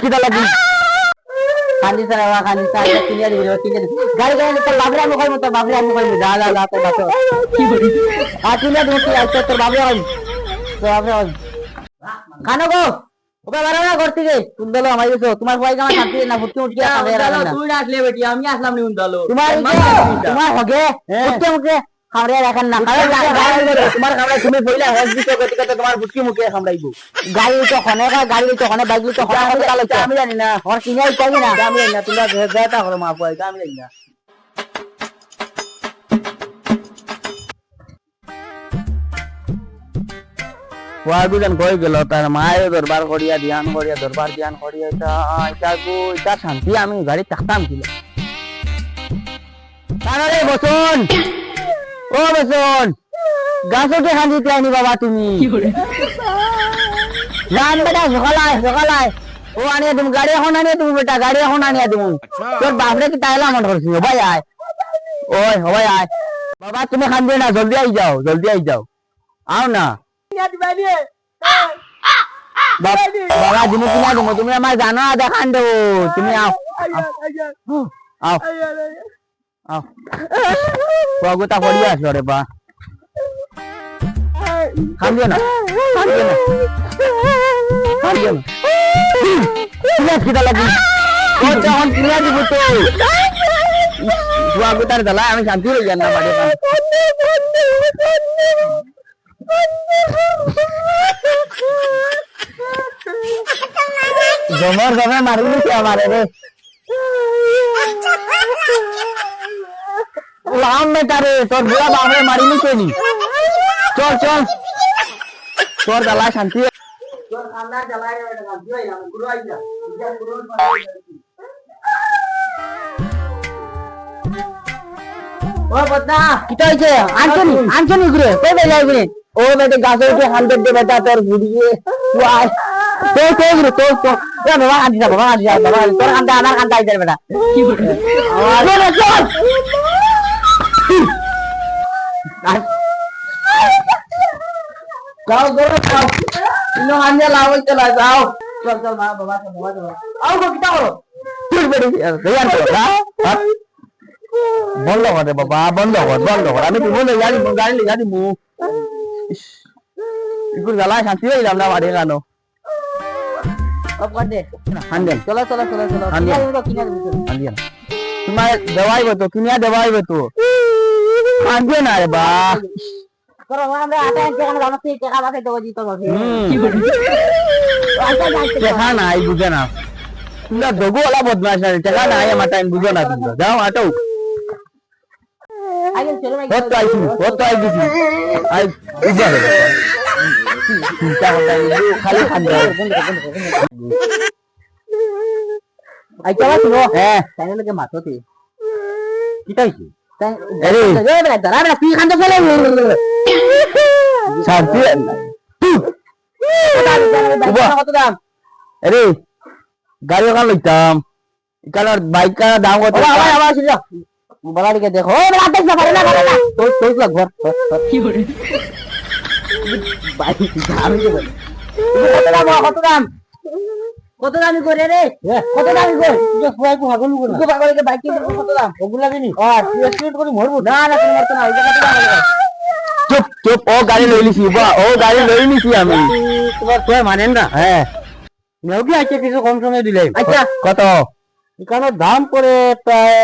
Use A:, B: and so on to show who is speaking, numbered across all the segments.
A: কিটা লাগি কান্দি সারা কান্দি সারা কিনে দিবি গাড়ি গাড়ি তোর বাবরে আমি কইব তোর বাবরে আমি কইব যা যা যা তোর বাসো কি করি কিনে দিবি কি আইছ তোর বাবরে কইব তোর বাবরে কানো গো ওবে বারা না করতে গে তুমি বলো আমাই গেছো তোমার ভাই গামা শান্তি না ফুটকি উঠকি খাবে না তুই না আসলে বেটি আমি আসলাম নি উন্দালো তোমার হগে ফুটকি মুখে খামরে রাখান না তোমার খামরে তুমি কইলা হজ দিছো গতি কত তোমার ফুটকি মুখে খামরাইবো গাড়ি তো খনে বাইক তো খনে আমি জানি না আর কিনাই চাই না আমি জানি না তোমরা যেটা করো মা পাই আমি জানি না ওয়াগুজন কই গেল তার মায়ের দরবার করিয়া ধ্যান করিয়া দরবার ধ্যান করিয়া এটা শান্তি আমি গাড়ি থাকতাম ছিল তারে বসুন ও বসুন গাছকে খান্দিতে আনি বাবা তুমি জান বেটা সকালায় ও আনিয়ে তুমি গাড়ি এখন আনিয়ে তুমি বেটা গাড়ি এখন আনিয়ে তুমি তোর বাপরে কি তাইলা মন করছি ভাই আয় ওই ভাই আয় বাবা তুমি খান্দিয়ে না জলদি আই যাও আও না বাবা তুমি কিনা দেবো তুমি আমার জানো দেখান দেবো তুমি আও গোটা পড়িয়ে আসলো রে বা খান্দিও না কিনা লাগি এখন কিনা দিব তো গোটার জ্বালা আমি শান্তি হয়ে যান না বাড়ি জমর মারিনি কি আমারে রে লাম বেটারে তোর বুড়া বাপরে মারিনি কেনি চল তোর জ্বালা শান্তি তোর কান্না জ্বালায় রে শান্তি হই আমি গুরু আইয়া গুরু ও বদনা কিটা হইছে আনছনি ঘুরে কই বেলাই ঘুরে ও বেটা গাছে উঠে 100 দে বেটা তোর ঘুরিয়ে ওয়াই তো ঘুরে তো এ বাবা আদি যা বাবা তোর কান্দা আমার কান্দা আইছে বেটা কি ঘুরে চল যাও যাও ইনো আঞ্জা লাওই চলা যাও চল মা বাবা আও গো কিটা করো তুই বেড়ি দেয়ার করো বন্ধ করে বাবা বন্ধ কর আমি তুমি গাড়ি গাড়ি মু ইগুর জ্বালায় শান্তি হইলাম না বাড়ি গানো হান্ডেন চলো হান্ডেন তোমার দেওয়াইব তো কিনিয়া দেওয়াইব তো হান্ডে না রে বা টাকা নাই বুঝে না তোমরা দগু ওলা বদমাশ টাকা নাই আমার টাইম বুঝো না তোমরা যাও আটো কত আইছি আই উজা রে চিন্তা করতে খালি খান্দা আই চালা শুনো হ্যাঁ তাই লাগে মাথোতে কিটাইছি আরে এ দাঁড়া তুই খান্দা ফেলে শান্তি কত দাম আরে গাড়ি ওখানে লইতাম এখানে বাইক কার দাম কত আবার বাড়িকে দেখো কত দামি করে রে কত দামি চুপ ও গাড়ি লই লিছি আমি তোমার মানেন না হ্যাঁ আছে কিছু কম সময় দিলে আচ্ছা কত এখানে দাম পড়ে প্রায়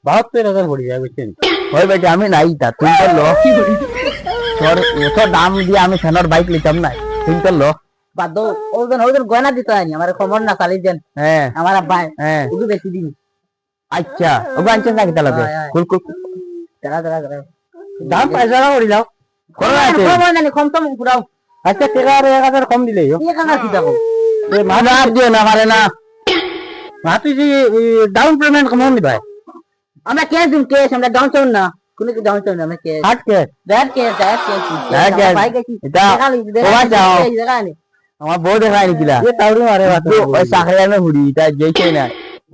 A: 72,000 পড়ে যায় বুঝছেন ওই বেটা আমি নাই তা তুই তো লো তোর এত দাম দিয়ে আমি ফেনার বাইক লিতাম না তুই তো লো বাদ ওজন গয়না দিতে হয়নি আমার খবর না চালি দেন হ্যাঁ আমার আব্বা হ্যাঁ ওকে বেশি দিন আচ্ছা ওকে আনছেন না কি তাহলে কুল দাঁড়া দাম পয়সা না পড়ি যাও খবর না কম তো পুরাও আচ্ছা টাকা 1000 কম দিলেই কি কানা কি যাবো এ মাদা দিও না পারে না তুই ডাউন পেমেন্ট কেমন দিবাই আমরা ক্যাশ দিন ক্যাশ আমরা ডাউন চাউন না কোন কি ডাউন চাউন আমরা ক্যাশ হাট ক্যাশ ভাই গেছি এটা ওয়া যাও আমার বউ দেখাই নি কিলা এ টাউরি মারে বাত ওই সাখরিয়া মে হুড়ি এটা যেই না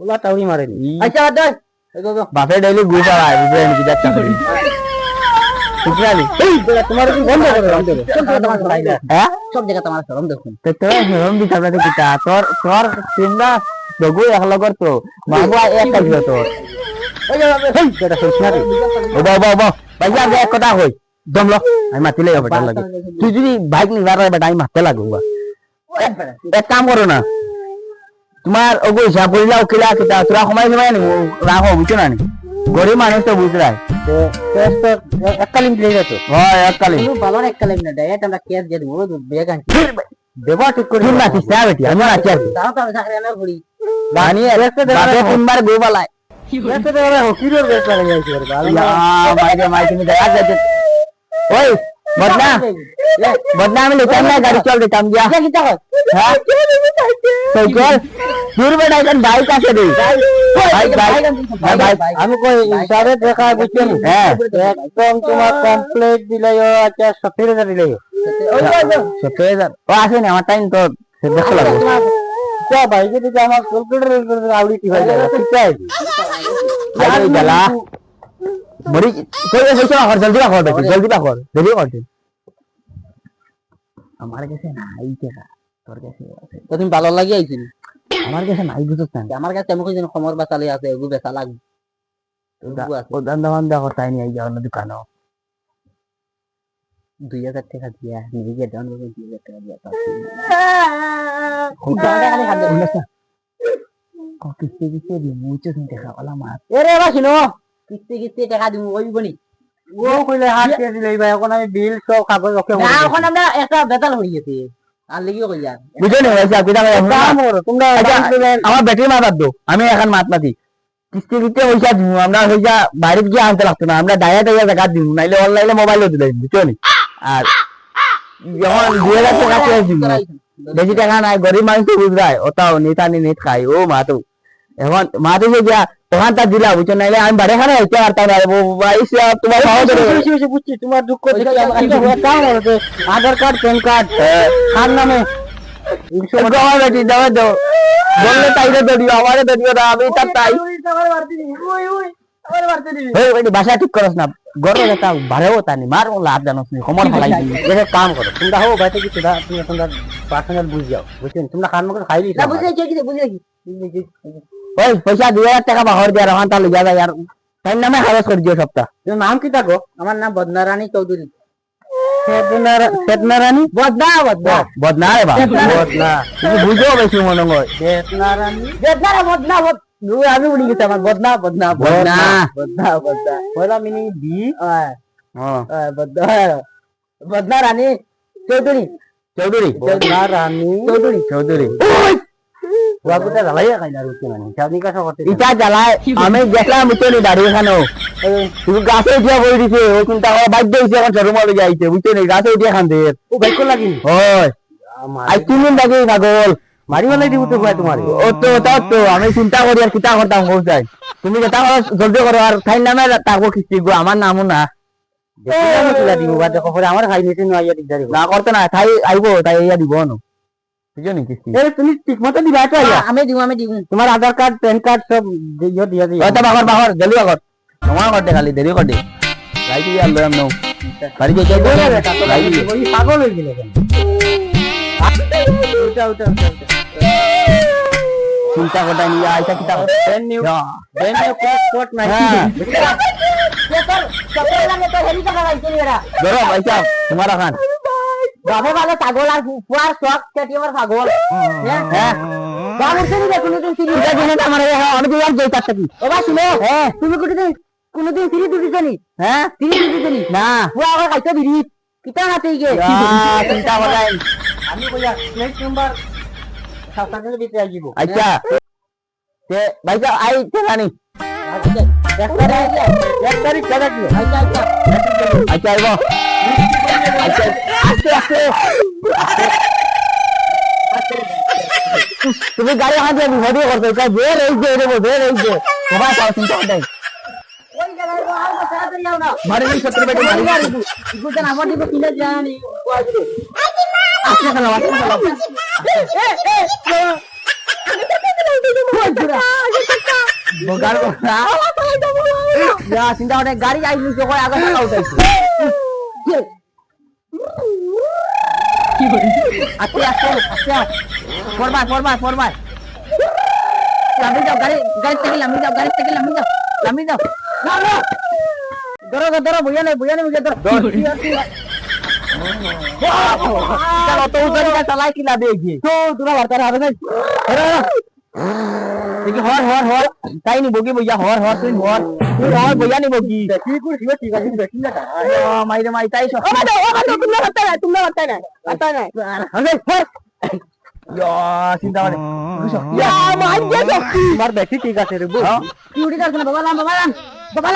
A: ওলা টাউরি মারে নি আচ্ছা বাদ বাপে ডেইলি গুফা আয় বুঝেন কি যাচ্ছে ইসরায়েলি এই বেটা তোমার কি বন্ধ করো হ্যাঁ
B: সব জায়গা তোমার শরম দেখুন
A: তো তোর শরম দিতে হবে কিটা তোর তোর চিন্তা দগু এক লগর তো বাবু এক কাজ তোর ওই বেটা শুনছ না রে ও বাবা ভাই আর এক কথা কই দমলো আমি মাতিলে হবে তার লাগে তুই যদি বাইক নিবার বেটা আমি মারতে লাগবো এক কাম করো না তোমার ওগো হিসাব করিলা উকিলা কিটা তোরা সময় সময় নি রাখো বুঝছো না নি গরিব মানুষ তো বুঝ রায় তো এককালীন দিলে যেত হয় এককালীন
B: বাবার এককালীন না ডাইরেক্ট আমরা কেস দিয়ে দেবো বেগ আনছি
A: দেবা ঠিক করে না ঠিক না বেটি আমি আছি আর
B: তাও তো থাকলে না ঘুরি
A: বানি এসে দেবে তিনবার গোবালায় এসে দেবে হকিরের বেশ লাগে যাইছে রে আল্লাহ মাইরে মাইরে তুমি দেখা যাচ্ছে ওই বদনাম लेता मैं गाड़ी चल देता हूं क्या कितना है हां तो चल दूर बैठा कर बाइक का से दे बाइक আমি কই ইশারে দেখা বুঝছেন হ্যাঁ একদম তোমার কমপ্লিট দিলাইও আচ্ছা 70000 দিলাইও 70000 ও আসে না আমার টাইম তো দেখো লাগে তো ভাই যদি আমার ক্যালকুলেটর আউলি কি হয় ঠিক আছে আরে জ্বালা বড়ি কই এসে আর জলদি কর জলদি কর দেরি কর আমার কাছে নাই টাকা তোর কাছে আছে তো তুমি ভালো লাগি আইছিস আমার কাছে নাই বুঝছ না আমার কাছে আমি কইছেন খমর বাতালে আছে এগু বেচা লাগবে ও দান্দা করতে আইনি আই যাও না দোকানে 2000 টাকা দিয়া নিজে ডাউন করে 2000 টাকা দিয়া পাচ্ছি খুঁটা খালি খাবে না কিস্তি কিস্তি দি মুচে শুনতে খাওয়ালা মাছ এরে বাসিনো কিস্তি টাকা দিমু ওইবনি ও কইলে হাত কে দিলাই ভাই এখন আমি বিল সব কাগজ ওকে না এখন আমরা একটা বেতাল হই গেছে আর লাগিও কই যান বুঝো না ভাই কিটা কাম করো তোমরা আমার ব্যাটারি মারাত দাও আমি এখন মাত মাতি কিস্তি দিতে পয়সা দিমু আমরা হইয়া বাইরে গিয়ে আনতে লাগতো না আমরা ডায়া ডায়া টাকা দিমু নাইলে অনলাইনে মোবাইলও দিলাই বুঝছো নি আর যখন 2000 টাকা চেয়ে দিমু বেশি টাকা নাই গরিব মানুষ তো বুঝরাই ওটাও নেতা নেট খাই ও মা তো এখন মা তো গিয়া ওখান তা দিলা বুঝছো নাইলে আমি বাড়ি খানে হইতে পারতাম না ভাই তোমার ভালো করে বুঝছি তোমার দুঃখ দেখি কাম করতে আধার কার্ড প্যান কার্ড খান নামে ইনস্যুরেন্স আমার বেটি দাও দাও বললে তাইরে দড়িও আমারে দড়িও না আমি তার তাই ওই বাসা ঠিক করছ না গরো যেটা বাড়েও তানি মার লাভ জানোস নি কমন ফলাই দিই কাম করো তোমরা হো বাইতে কিছু দা তুমি তোমরা পার্সোনাল বুঝ যাও বুঝছেন তোমরা খান মতো খাই দিছ না বুঝাই কি বুঝাই ওই পয়সা 2000 টাকা বাহর দিয়া রহান তা লইয়া যায় আর তাই নামে খরচ করে দিও সপ্তাহ তোমার নাম কি থাকো আমার নাম বদনারানী চৌধুরী বদনারানী বদনা রে বাবা বদনা তুমি বুঝো বেশি মনে হয় বদনা আমি উড়ি গেছে আমার বদনা পয়লা মিনিং বি বদনা রানী চৌধুরী আমি দেখলাম দাঁড়িয়ে এখানে গাছে উঠিয়া বই দিছে ও চিন্তা করা বাধ্য হয়েছে এখন শরুমা লইয়া আইছে বুঝছো নি গাছে উঠিয়া খান দের ও বাইক লাগি হয় আই 3 দিন লাগে পাগল মারি বলাই দিব তো ভাই তোমার ও তো তাও তো আমি চিন্তা করি আর কিতা করতাম বলছাই তুমি যেটা করো জলদি করো আর খাই নামে তাকো কিস্তি গো আমার নামও না আমি তুলা দিব বা দেখো পরে আমার খাই নিতে নয়া দিদারি না করতে না তাই আইবো তাই ইয়া দিব না বুঝছো নি কিস্তি এ তুমি ঠিকমতো দিবা তো আমি দিব তোমার আধার কার্ড প্যান কার্ড সব দিও দিয়া দিও ওটা বাহর জলদি বাহর তোমার করতে খালি দেরি করতে রাই দিয়া লম নাও বাড়ি যাই রাই ওই পাগল হই গেল কেন উঠা চিন্তা করতে নিয়ে আইসা কিতা ব্র্যান্ড নিউ কোট নাই পেপার লাগে তো হেরি টাকা লাইছে এরা ধরো পয়সা তোমার খান বাবা वाला পাগল আর ফুয়ার শক কেটিএমর পাগল হ্যাঁ বাবুর থেকে কোনদিন সিরি এটা দিনে আমার আমি তো আর যাইতা থাকি এবা শুনো হ্যাঁ তুমি কোনদিন সিরি দুদিছনি হ্যাঁ সিরি দুদিছনি না ফুয়া আবার খাইতে বিরি কিতা হাতে গে চিন্তা করাই আমি কইয়া প্লেট নাম্বার 7 এর ভিতরে আইবো আচ্ছা তে ভাইয়া আই জানি আচ্ছা এক তারিখ কবে দিও আচ্ছা আইবো আচ্ছা তুমি গাড়ি হাতে ভিডিও করতে চাই বের এই যে সবাই পাও চিন্তা করতে ওই জায়গায় আর বসা তো যাও না মারে এই 70 বেটে মারি গাড়ি ইগুতে আমার দিকে কিনে জানি আচ্ছা চলো বগার কথা চিন্তা করে গাড়ি আইলি তো আগে টাকা উঠাইছে
B: আস্তে আস্তে আস্তে পড়বা লামি যাও গাড়ি থেকে লামি যাও ধরো বইয়া নেই মুঝে ধরো
A: চলো তো গাড়ি চালাই কিলা দেখি
B: তো তোরা বার্তা হবে না
A: দেখি হর তাই নি বগি বইয়া হর তুই হর বইয়া নি বগি
B: কি করিস ঠিক আছে দেখি না
A: মাইরে মাই তাই সব
B: তোমরা বার্তা না
A: চিন্তা মানে
B: মার দেখি ঠিক আছে রে বল কি উড়ি যাচ্ছে না বাবা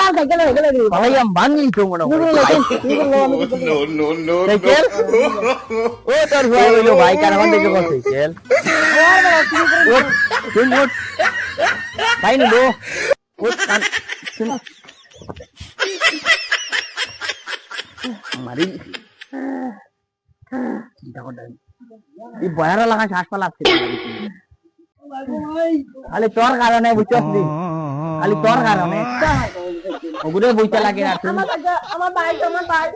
B: লাম গেলে
A: ভাই আম বাংলি তো মনে হয় সাইকেল ও তোর ভাই হইলো ভাই কারণ দেখে বল সাইকেল তুই মোট তাই নি লো ও মারি এই বয়ার লাগা শ্বাস পালা আছে খালি তোর কারণে বুঝছস দি খালি তোর কারণে ওগুলো বইতে লাগে আর
B: আমার ভাই